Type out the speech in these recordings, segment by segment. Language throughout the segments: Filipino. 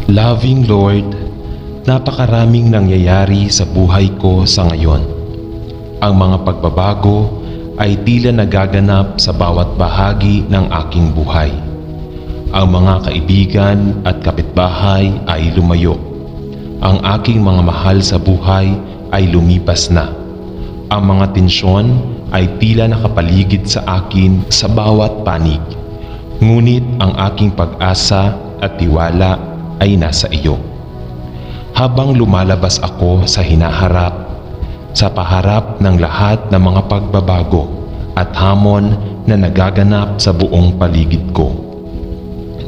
Loving Lord, napakaraming nangyayari sa buhay ko sa ngayon. Ang mga pagbabago ay tila nagaganap sa bawat bahagi ng aking buhay. Ang mga kaibigan at kapitbahay ay lumayo. Ang aking mga mahal sa buhay ay lumipas na. Ang mga tensyon ay tila nakapaligid sa akin sa bawat panig. Ngunit ang aking pag-asa at tiwala ay nasa iyo. Habang lumalabas ako sa hinaharap, sa paharap ng lahat ng mga pagbabago at hamon na nagaganap sa buong paligid ko,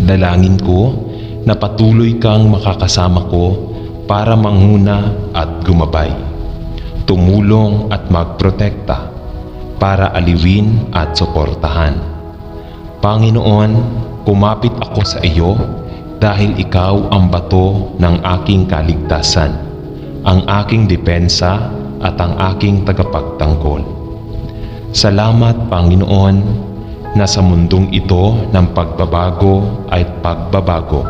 dalangin ko na patuloy kang makakasama ko para manguna at gumabay, tumulong at magprotekta, para aliwin at suportahan. Panginoon, kumapit ako sa iyo dahil ikaw ang bato ng aking kaligtasan, ang aking depensa at ang aking tagapagtanggol. Salamat, Panginoon, na sa mundong ito ng pagbabago ay pagbabago.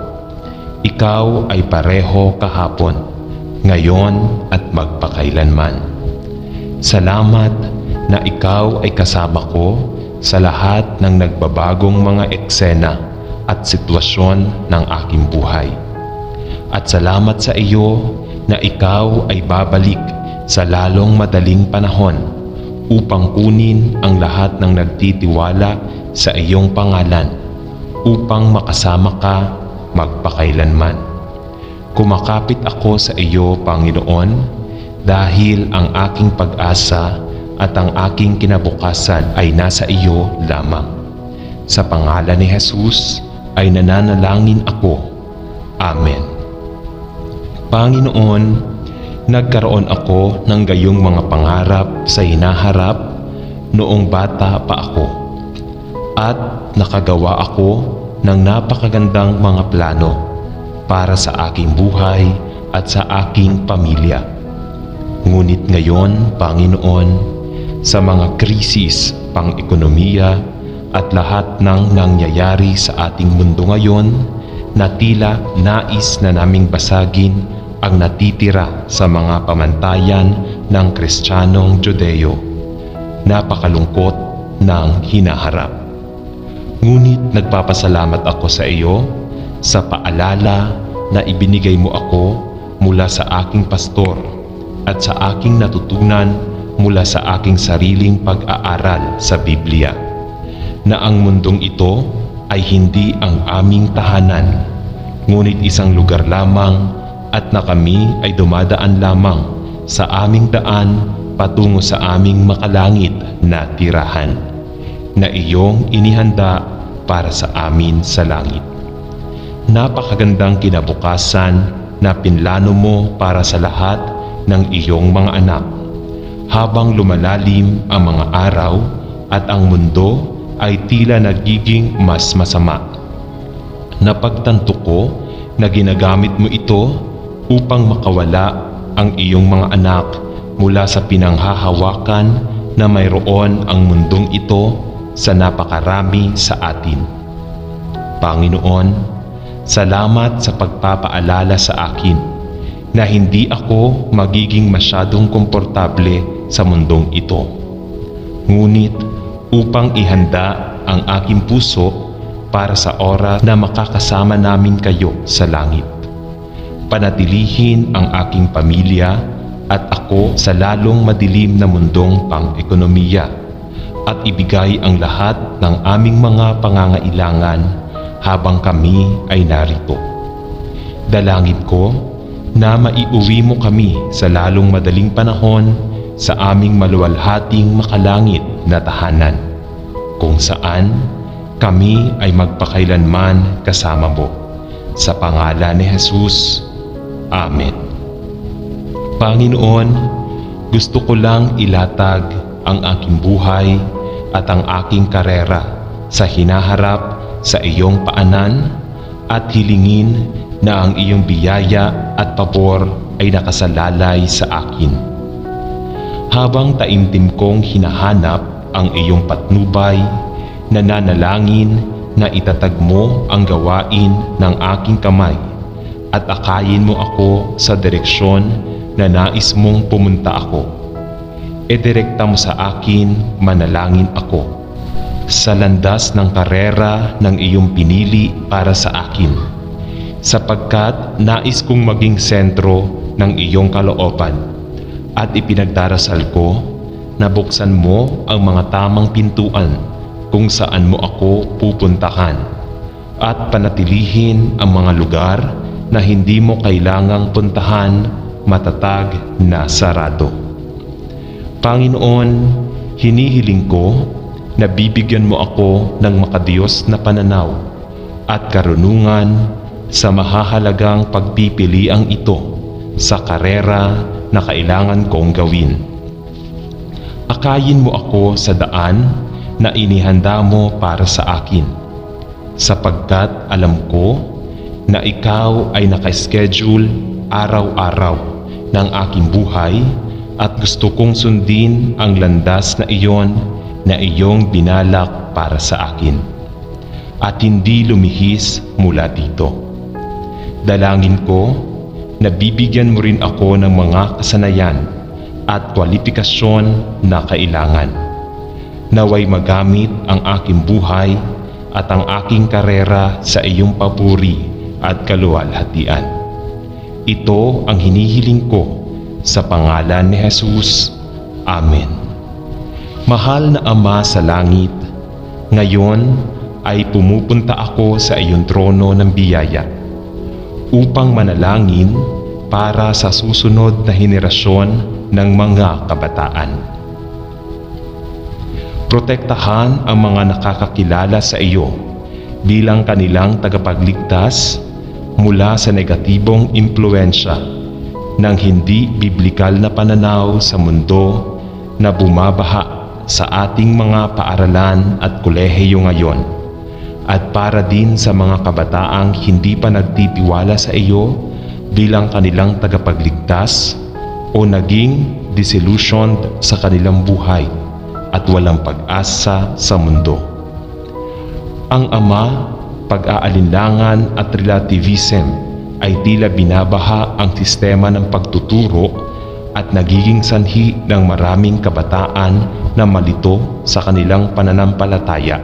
Ikaw ay pareho kahapon, ngayon at magpakailanman. Salamat na ikaw ay kasama ko sa lahat ng nagbabagong mga eksena at sitwasyon ng aking buhay. At salamat sa iyo na ikaw ay babalik sa lalong madaling panahon upang kunin ang lahat ng nagtitiwala sa iyong pangalan, upang makasama ka magpakailanman. Kumakapit ako sa iyo, Panginoon, dahil ang aking pag-asa at ang aking kinabukasan ay nasa iyo lamang. Sa pangalan ni Jesus ay nananalangin ako. Amen. Panginoon, nagkaroon ako ng gayong mga pangarap sa hinaharap noong bata pa ako, at nakagawa ako ng napakagandang mga plano para sa aking buhay at sa aking pamilya. Ngunit ngayon, Panginoon, sa mga krisis, pang-ekonomiya at lahat ng nangyayari sa ating mundo ngayon, na tila nais na naming basagin ang natitira sa mga pamantayan ng Kristiyanong Judeo. Napakalungkot ng hinaharap. Ngunit nagpapasalamat ako sa iyo sa paalala na ibinigay mo ako mula sa aking pastor at sa aking natutunan mula sa aking sariling pag-aaral sa Biblia, na ang mundong ito ay hindi ang aming tahanan, ngunit isang lugar lamang, at na kami ay dumadaan lamang sa aming daan patungo sa aming makalangit na tirahan, na iyong inihanda para sa amin sa langit. Napakagandang kinabukasan na pinlano mo para sa lahat ng iyong mga anak. Habang lumalalim ang mga araw at ang mundo ay tila nagiging mas masama, napagtanto ko na ginagamit mo ito upang makawala ang iyong mga anak mula sa pinanghahawakan na mayroon ang mundong ito sa napakarami sa atin. Panginoon, salamat sa pagpapaalala sa akin na hindi ako magiging masyadong komportable sa mundong ito. Ngunit upang ihanda ang aking puso para sa oras na makakasama namin kayo sa langit. Panatilihin ang aking pamilya at ako sa lalong madilim na mundong pang-ekonomiya, at ibigay ang lahat ng aming mga pangangailangan habang kami ay narito. Dalangin ko na maiuwi mo kami sa lalong madaling panahon sa aming maluwalhating makalangit na tahanan, kung saan kami ay magpakailanman kasama mo. Sa pangalan ni Jesus. Amen. Panginoon, gusto ko lang ilatag ang aking buhay at ang aking karera sa hinaharap sa iyong paanan, at hilingin na ang iyong biyaya at pabor ay nakasalalay sa akin. Habang taimtim kong hinahanap ang iyong patnubay, nananalangin na itatag mo ang gawain ng aking kamay at akayin mo ako sa direksyon na nais mong pumunta ako. Direkta mo sa akin, manalangin ako sa landas ng karera ng iyong pinili para sa akin, sapagkat nais kong maging sentro ng iyong kalooban, at ipinagdarasal ko na buksan mo ang mga tamang pintuan kung saan mo ako pupuntahan, at panatilihin ang mga lugar na hindi mo kailangang puntahan matatag na sarado. Panginoon, hinihiling ko na bibigyan mo ako ng makadiyos na pananaw at karunungan sa mahahalagang pagpipiliang ito sa karera na kailangan kong gawin. Akayin mo ako sa daan na inihanda mo para sa akin, sapagkat alam ko na ikaw ay naka-schedule araw-araw ng aking buhay at gusto kong sundin ang landas na iyon na iyong binalak para sa akin at hindi lumihis mula dito. Dalangin ko na bibigyan mo rin ako ng mga kasanayan at kwalifikasyon na kailangan. Naway magamit ang aking buhay at ang aking karera sa iyong papuri at kaluwalhatian. Ito ang hinihiling ko sa pangalan ni Jesus. Amen. Mahal na Ama sa langit, ngayon ay pumupunta ako sa iyong trono ng biyaya upang manalangin para sa susunod na henerasyon ng mga kabataan. Protektahan ang mga nakakakilala sa iyo bilang kanilang tagapagligtas mula sa negatibong impluensya ng hindi biblikal na pananaw sa mundo na bumabaha sa ating mga paaralan at kolehiyo ngayon, at para din sa mga kabataang hindi pa nagtitiwala sa iyo bilang kanilang tagapagligtas o naging disillusioned sa kanilang buhay at walang pag-asa sa mundo. Ang Ama, pag-aalinlangan at relativism ay tila binabaha ang sistema ng pagtuturo at nagiging sanhi ng maraming kabataan na malito sa kanilang pananampalataya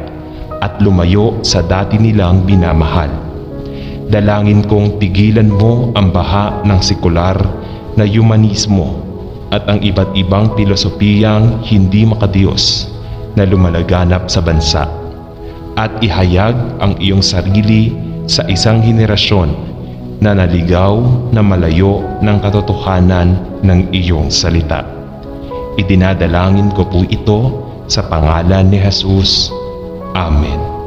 at lumayo sa dati nilang binamahal. Dalangin kong tigilan mo ang baha ng sekular na humanismo at ang iba't ibang filosofiyang hindi makadiyos na lumalaganap sa bansa, at ihayag ang iyong sarili sa isang henerasyon na naligaw na malayo ng katotohanan ng iyong salita. Idinadalangin ko po ito sa pangalan ni Jesus. Amen.